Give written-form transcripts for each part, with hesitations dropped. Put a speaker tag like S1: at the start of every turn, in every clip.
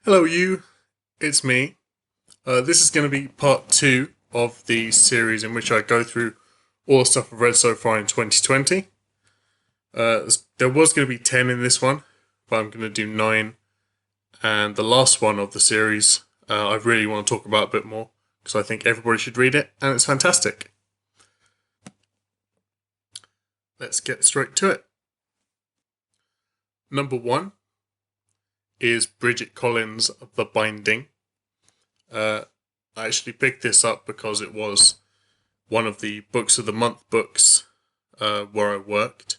S1: Hello you, it's me. This is going to be part 2 of the series in which I go through all the stuff I've read so far in 2020. There was going to be 10 in this one, but I'm going to do 9. And the last one of the series, I really want to talk about a bit more, because I think everybody should read it, and it's fantastic. Let's get straight to it. Number 1 is Bridget Collins' The Binding. I actually picked this up because it was one of the Books of the Month books where I worked,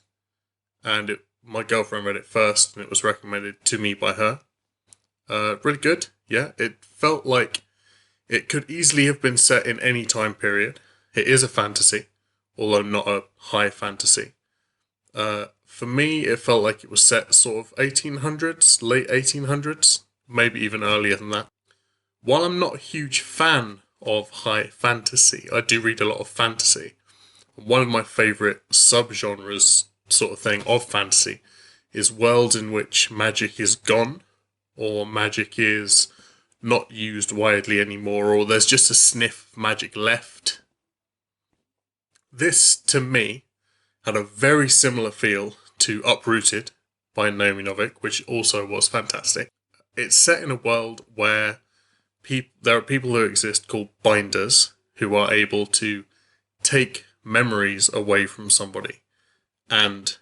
S1: and my girlfriend read it first, and it was recommended to me by her. Really good, yeah. It felt like it could easily have been set in any time period. It is a fantasy, although not a high fantasy. For me, it felt like it was set sort of 1800s, late 1800s, maybe even earlier than that. While I'm not a huge fan of high fantasy, I do read a lot of fantasy. One of my favourite subgenres, sort of thing, of fantasy is worlds in which magic is gone, or magic is not used widely anymore, or there's just a sniff of magic left. This, to me, had a very similar feel to Uprooted by Naomi Novik, which also was fantastic. It's set in a world where there are people who exist called binders, who are able to take memories away from somebody and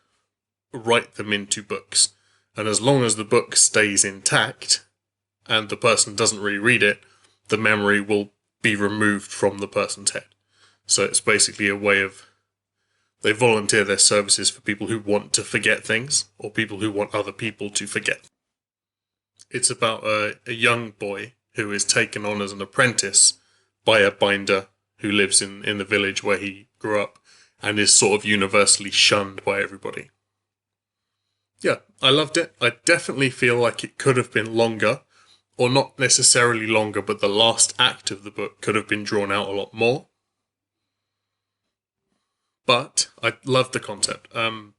S1: write them into books. And as long as the book stays intact and the person doesn't reread it, the memory will be removed from the person's head. So it's basically a way of... They volunteer their services for people who want to forget things, or people who want other people to forget. It's about a young boy who is taken on as an apprentice by a binder who lives in the village where he grew up and is sort of universally shunned by everybody. Yeah, I loved it. I definitely feel like it could have been longer, or not necessarily longer, but the last act of the book could have been drawn out a lot more. But I loved the concept, and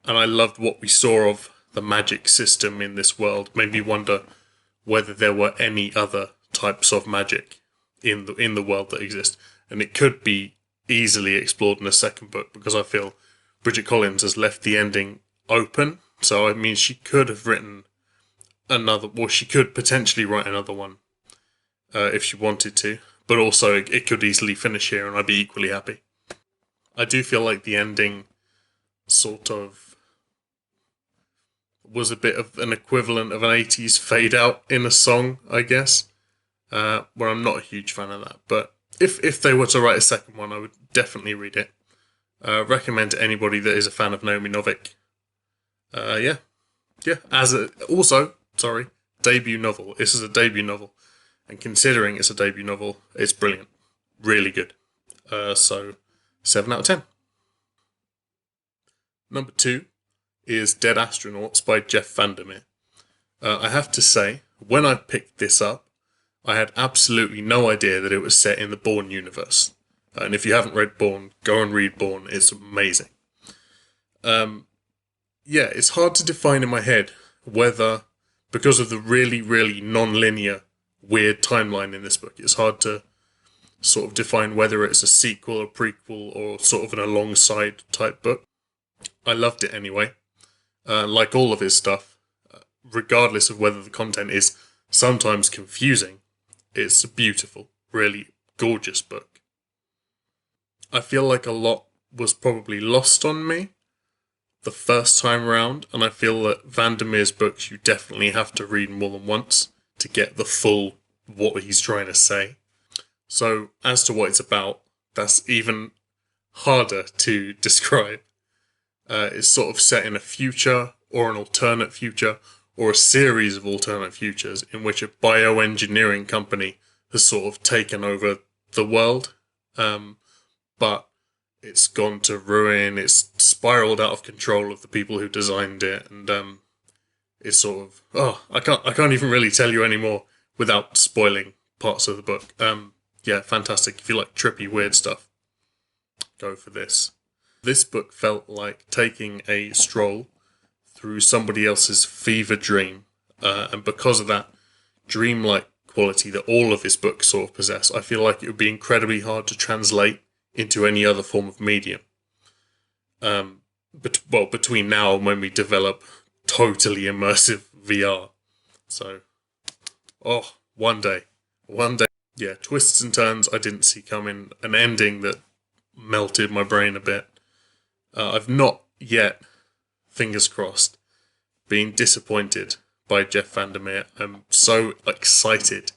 S1: I loved what we saw of the magic system in this world. Made me wonder whether there were any other types of magic in the world that exist, and it could be easily explored in a second book, because I feel Bridget Collins has left the ending open. So I mean, she could have written another, or she could potentially write another one if she wanted to. But also, it could easily finish here, and I'd be equally happy. I do feel like the ending sort of was a bit of an equivalent of an 80s fade out in a song, I guess, where I'm not a huge fan of that. But if they were to write a second one, I would definitely read it. Recommend to anybody that is a fan of Naomi Novik. Yeah. Debut novel. This is a debut novel. And considering it's a debut novel, it's brilliant. Really good. So 7 out of 10. Number 2 is Dead Astronauts by Jeff Vandermeer. I have to say, when I picked this up, I had absolutely no idea that it was set in the Bourne universe. And if you haven't read Bourne, go and read Bourne. It's amazing. It's hard to define in my head whether, because of the really, really non-linear, weird timeline in this book, it's hard to sort of define whether it's a sequel, a prequel, or sort of an alongside type book. I loved it anyway. Like all of his stuff, regardless of whether the content is sometimes confusing, it's a beautiful, really gorgeous book. I feel like a lot was probably lost on me the first time around, and I feel that Vandermeer's books you definitely have to read more than once to get the full what he's trying to say. So, as to what it's about, that's even harder to describe. It's sort of set in a future, or an alternate future, or a series of alternate futures in which a bioengineering company has sort of taken over the world. But it's gone to ruin, it's spiraled out of control of the people who designed it, and it's sort of... I can't even really tell you anymore without spoiling parts of the book. Yeah, fantastic. If you like trippy, weird stuff, go for this. This book felt like taking a stroll through somebody else's fever dream. And because of that, dreamlike quality that all of his books sort of possess, I feel like it would be incredibly hard to translate into any other form of medium. Between now and when we develop totally immersive VR. So, one day. Yeah, twists and turns I didn't see coming. An ending that melted my brain a bit. I've not yet, fingers crossed, been disappointed by Jeff Vandermeer. I'm so excited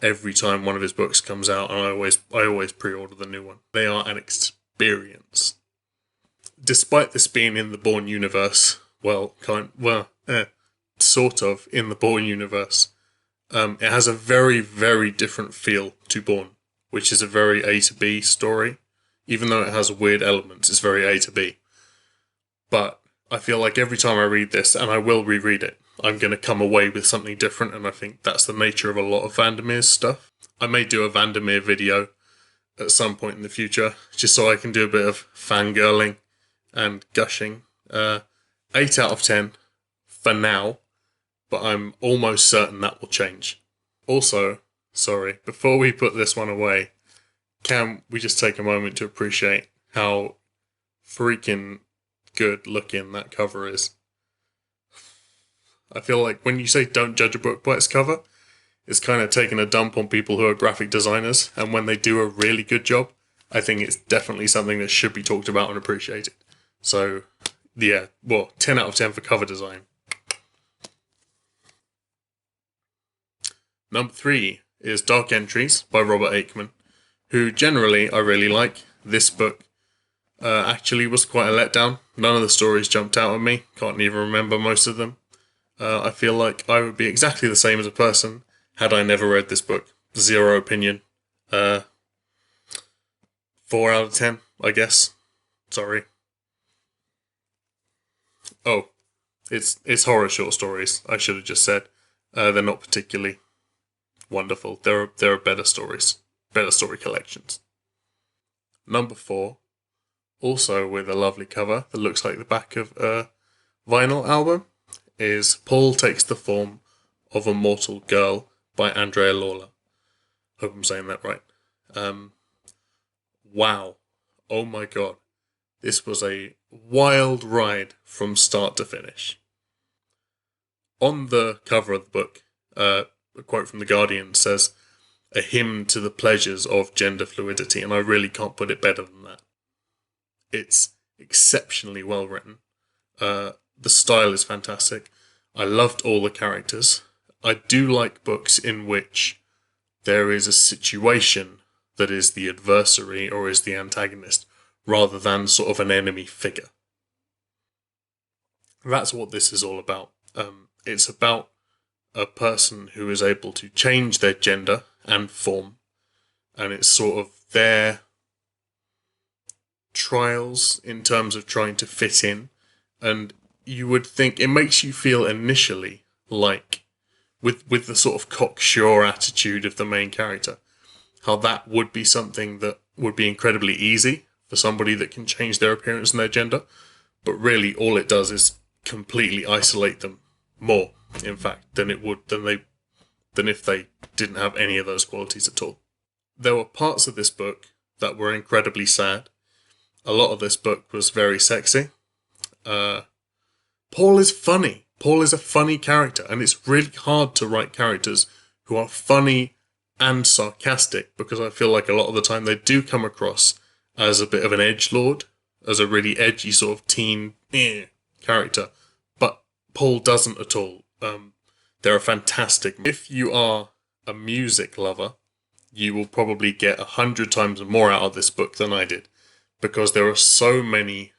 S1: every time one of his books comes out, and I always pre-order the new one. They are an experience. Despite this being in the Bourne universe, sort of in the Bourne universe, it has a very, very different feel to Bourne, which is a very A to B story. Even though it has weird elements, it's very A to B. But I feel like every time I read this, and I will reread it, I'm going to come away with something different, and I think that's the nature of a lot of Vandermeer's stuff. I may do a Vandermeer video at some point in the future, just so I can do a bit of fangirling and gushing. 8 out of 10 for now, but I'm almost certain that will change. Also, sorry, before we put this one away, can we just take a moment to appreciate how freaking good looking that cover is? I feel like when you say don't judge a book by its cover, it's kind of taking a dump on people who are graphic designers, and when they do a really good job, I think it's definitely something that should be talked about and appreciated. So, yeah, 10 out of 10 for cover design. Number 3 is Dark Entries by Robert Aickman, who generally I really like. This book actually was quite a letdown. None of the stories jumped out at me. Can't even remember most of them. I feel like I would be exactly the same as a person had I never read this book. 0 opinion. 4 out of 10, I guess. Sorry. Oh, it's horror short stories, I should have just said. They're not particularly wonderful. There are better stories. Better story collections. Number 4, also with a lovely cover that looks like the back of a vinyl album, is Paul Takes the Form of a Mortal Girl by Andrea Lawlor. Hope I'm saying that right. Wow. Oh my god. This was a wild ride from start to finish. On the cover of the book, a quote from The Guardian says, "A hymn to the pleasures of gender fluidity," and I really can't put it better than that. It's exceptionally well written. The style is fantastic. I loved all the characters. I do like books in which there is a situation that is the adversary or is the antagonist, rather than sort of an enemy figure. That's what this is all about. It's about a person who is able to change their gender and form, and it's sort of their trials in terms of trying to fit in, and you would think it makes you feel initially like, with the sort of cocksure attitude of the main character, how that would be something that would be incredibly easy for somebody that can change their appearance and their gender, but really all it does is completely isolate them more, in fact, than if they didn't have any of those qualities at all. There were parts of this book that were incredibly sad. A lot of this book was very sexy. Paul is funny. Paul is a funny character, and it's really hard to write characters who are funny and sarcastic, because I feel like a lot of the time they do come across as a bit of an edgelord, as a really edgy sort of teen character, but Paul doesn't at all. They're fantastic. If you are a music lover, you will probably get 100 times more out of this book than I did, because there are so many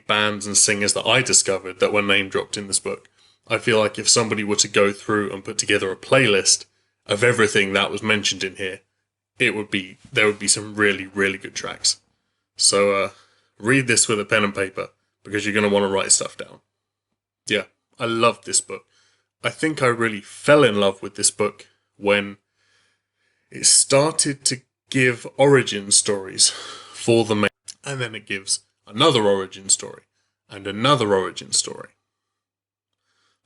S1: bands and singers that I discovered that were name dropped in this book. I feel like if somebody were to go through and put together a playlist of everything that was mentioned in here, there would be some really, really good tracks. So read this with a pen and paper, because you're going to want to write stuff down. Yeah, I loved this book. I think I really fell in love with this book when it started to give origin stories for the main, and then it gives another origin story and another origin story.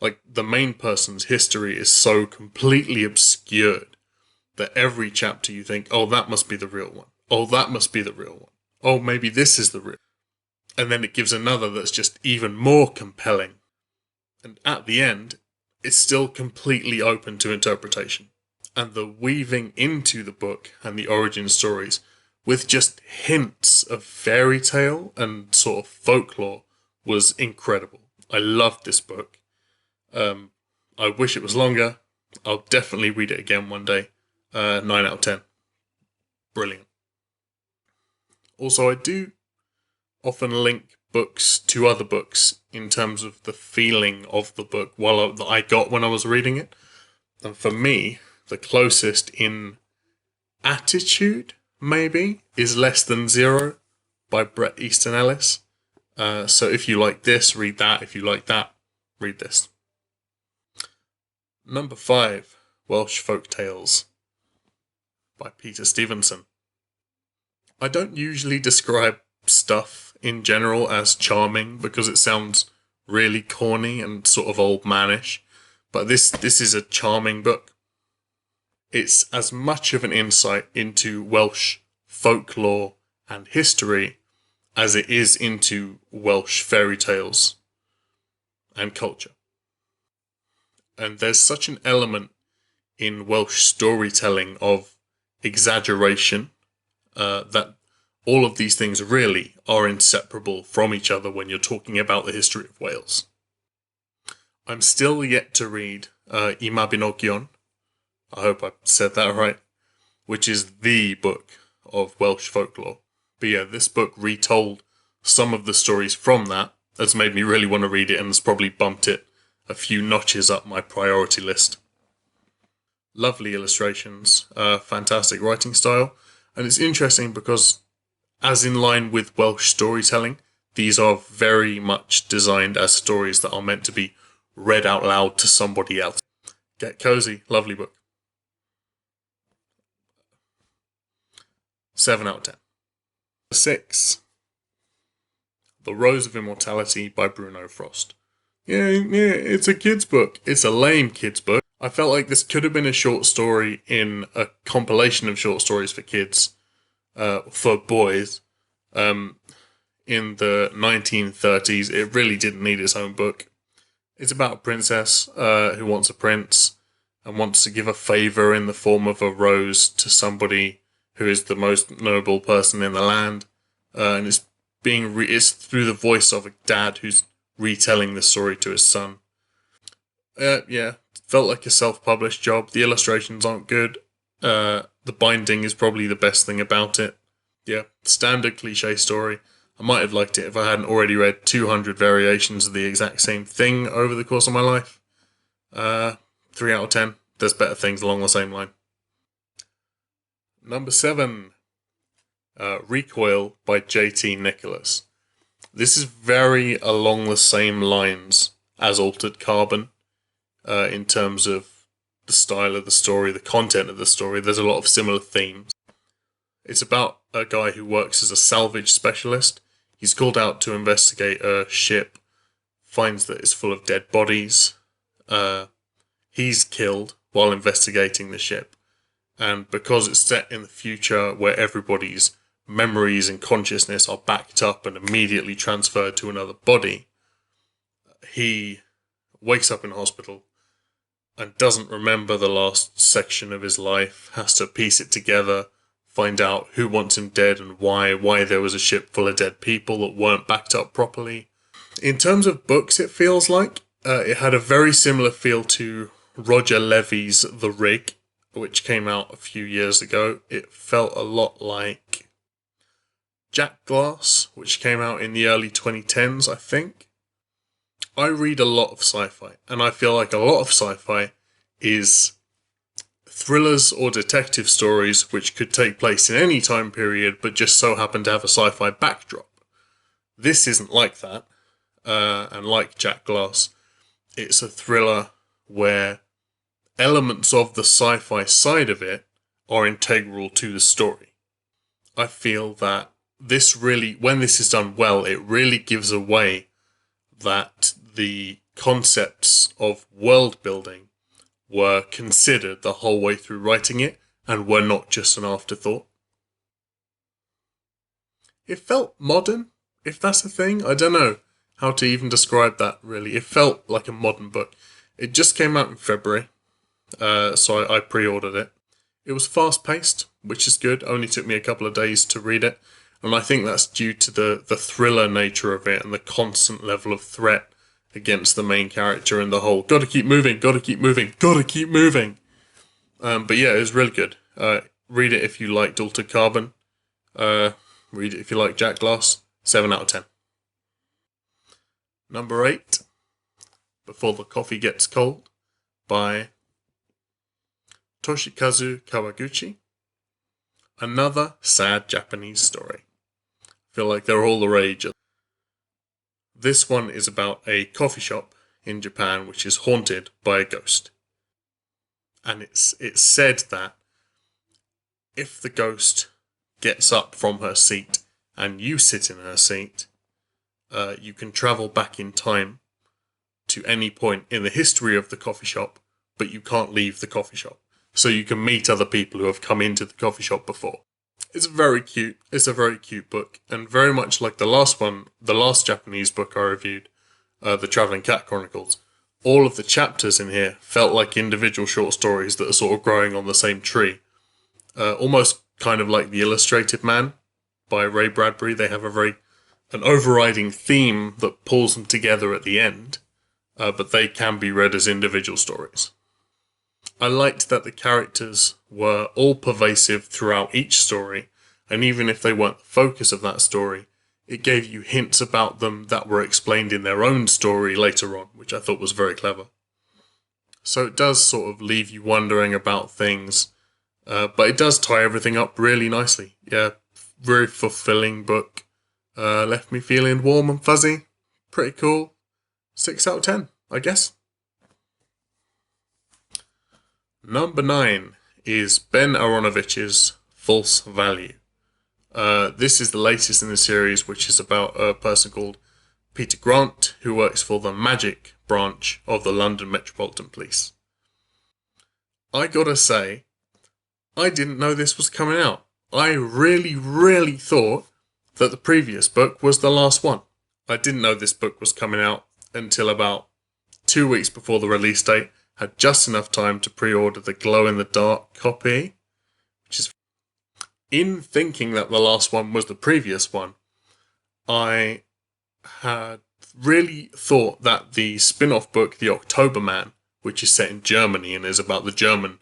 S1: Like, the main person's history is so completely obscured that every chapter you think, oh, that must be the real one. Oh, that must be the real one. Oh, maybe this is the real. And then it gives another that's just even more compelling. And at the end, it's still completely open to interpretation. And the weaving into the book and the origin stories with just hints of fairy tale and sort of folklore was incredible. I loved this book. I wish it was longer. I'll definitely read it again one day. 9 out of 10. Brilliant. Also, I do often link books to other books in terms of the feeling of the book that I got when I was reading it. And for me, the closest in attitude, maybe, is Less Than Zero by Bret Easton Ellis. So if you like this, read that. If you like that, read this. Number 5, Welsh Folk Tales by Peter Stevenson. I don't usually describe stuff in general as charming because it sounds really corny and sort of old manish, but this is a charming book. It's as much of an insight into Welsh folklore and history as it is into Welsh fairy tales and culture. And there's such an element in Welsh storytelling of exaggeration that all of these things really are inseparable from each other when you're talking about the history of Wales. I'm still yet to read I Mabinogion, I hope I said that right, which is the book of Welsh folklore. But yeah, this book retold some of the stories from that. That's made me really want to read it and has probably bumped it a few notches up my priority list. Lovely illustrations, fantastic writing style, and it's interesting because, as in line with Welsh storytelling, these are very much designed as stories that are meant to be read out loud to somebody else. Get cozy, lovely book. 7 out of 10. 6. The Rose of Immortality by Bruno Frost. Yeah, it's a kid's book. It's a lame kid's book. I felt like this could have been a short story in a compilation of short stories for kids, for boys, in the 1930s. It really didn't need its own book. It's about a princess who wants a prince and wants to give a favour in the form of a rose to somebody who is the most noble person in the land. And it's it's through the voice of a dad who's retelling the story to his son. Yeah, felt like a self-published job. The illustrations aren't good. The binding is probably the best thing about it. Yeah, standard cliche story. I might have liked it if I hadn't already read 200 variations of the exact same thing over the course of my life. 3 out of 10. There's better things along the same line. Number 7. Recoil by J.T. Nicholas. This is very along the same lines as Altered Carbon in terms of the style of the story, the content of the story. There's a lot of similar themes. It's about a guy who works as a salvage specialist. He's called out to investigate a ship, finds that it's full of dead bodies. He's killed while investigating the ship. And because it's set in the future where everybody's memories and consciousness are backed up and immediately transferred to another body, he wakes up in hospital and doesn't remember the last section of his life, has to piece it together, find out who wants him dead and why there was a ship full of dead people that weren't backed up properly. In terms of books, it feels like it had a very similar feel to Roger Levy's The Rig, which came out a few years ago. It felt a lot like Jack Glass, which came out in the early 2010s, I think. I read a lot of sci-fi, and I feel like a lot of sci-fi is thrillers or detective stories which could take place in any time period, but just so happen to have a sci-fi backdrop. This isn't like that, and like Jack Glass, it's a thriller where elements of the sci-fi side of it are integral to the story. I feel that this really, when this is done well, it really gives away that the concepts of world building were considered the whole way through writing it and were not just an afterthought. It felt modern, if that's a thing. I don't know how to even describe that, really. It felt like a modern book. It just came out in February, so I pre-ordered it. It was fast-paced, which is good. Only took me a couple of days to read it. And I think that's due to the thriller nature of it and the constant level of threat against the main character and the whole gotta keep moving, gotta keep moving, gotta keep moving. But yeah, it was really good. Read it if you liked Altered Carbon. Read it if you like Jack Glass. 7 out of 10. Number 8, Before the Coffee Gets Cold, by Toshikazu Kawaguchi. Another sad Japanese story. I feel like they're all the rage. This one is about a coffee shop in Japan which is haunted by a ghost. And it's said that if the ghost gets up from her seat and you sit in her seat, you can travel back in time to any point in the history of the coffee shop, but you can't leave the coffee shop. So you can meet other people who have come into the coffee shop before. It's very cute. It's a very cute book, and very much like the last one, the last Japanese book I reviewed, The Travelling Cat Chronicles. All of the chapters in here felt like individual short stories that are sort of growing on the same tree. Almost kind of like The Illustrated Man by Ray Bradbury. They have an overriding theme that pulls them together at the end, but they can be read as individual stories. I liked that the characters were all pervasive throughout each story, and even if they weren't the focus of that story, it gave you hints about them that were explained in their own story later on, which I thought was very clever. So it does sort of leave you wondering about things, but it does tie everything up really nicely. Yeah, very fulfilling book. Left me feeling warm and fuzzy. Pretty cool. 6 out of 10, I guess. Number 9 is Ben Aaronovitch's False Value. This is the latest in the series, which is about a person called Peter Grant, who works for the magic branch of the London Metropolitan Police. I gotta say, I didn't know this was coming out. I really thought that the previous book was the last one. I didn't know this book was coming out until about 2 weeks before the release date. Had just enough time to pre-order the glow-in-the-dark copy, which is... In thinking that the last one was the previous one, I had really thought that the spin-off book, The October Man, which is set in Germany and is about the German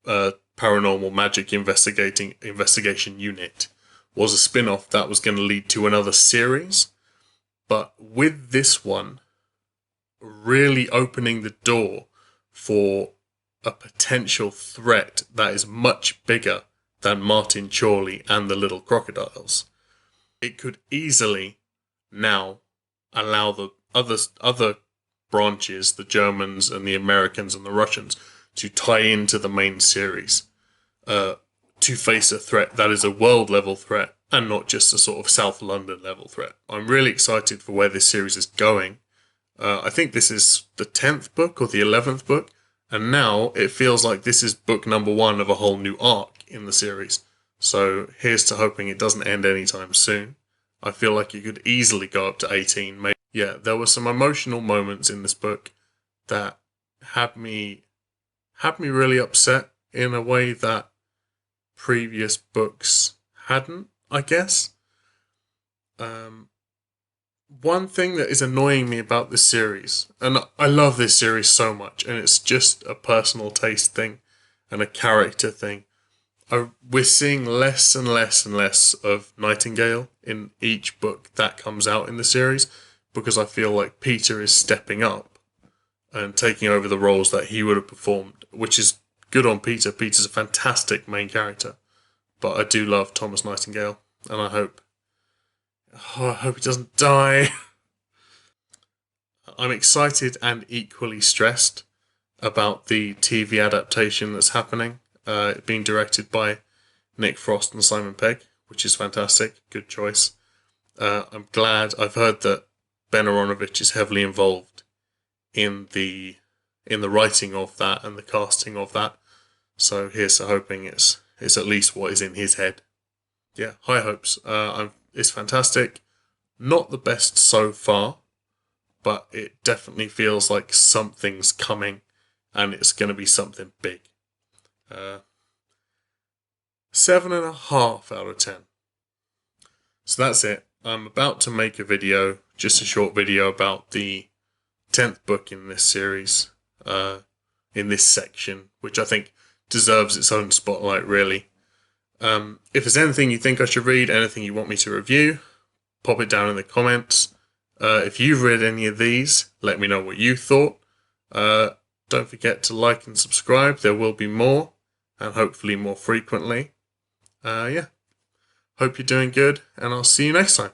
S1: paranormal magic investigation unit, was a spin-off that was going to lead to another series. But with this one really opening the door for a potential threat that is much bigger than Martin Chorley and the Little Crocodiles, it could easily now allow the other branches, the Germans and the Americans and the Russians, to tie into the main series, to face a threat that is a world level threat and not just a sort of South London level threat. I'm really excited for where this series is going. I think this is the 10th book or the 11th book, and now it feels like this is book number 1 of a whole new arc in the series. So here's to hoping it doesn't end anytime soon. I feel like it could easily go up to 18. Maybe. Yeah, there were some emotional moments in this book that had me really upset in a way that previous books hadn't, I guess. One thing that is annoying me about this series, and I love this series so much, and it's just a personal taste thing and a character thing, we're seeing less and less and less of Nightingale in each book that comes out in the series, because I feel like Peter is stepping up and taking over the roles that he would have performed, which is good on Peter. Peter's a fantastic main character, but I do love Thomas Nightingale, and I hope he doesn't die. I'm excited and equally stressed about the TV adaptation that's happening. Being directed by Nick Frost and Simon Pegg, which is fantastic. Good choice. I'm glad. I've heard that Ben Aaronovitch is heavily involved in the writing of that and the casting of that. So here's to hoping it's at least what is in his head. Yeah, high hopes. It's fantastic. Not the best so far, but it definitely feels like something's coming, and it's going to be something big. 7.5 out of 10. So that's it. I'm about to make a video, just a short video about the 10th book in this series, in this section, which I think deserves its own spotlight, really. If there's anything you think I should read, anything you want me to review, pop it down in the comments. If you've read any of these, let me know what you thought. Don't forget to like and subscribe. There will be more, and hopefully more frequently. Yeah. Hope you're doing good, and I'll see you next time.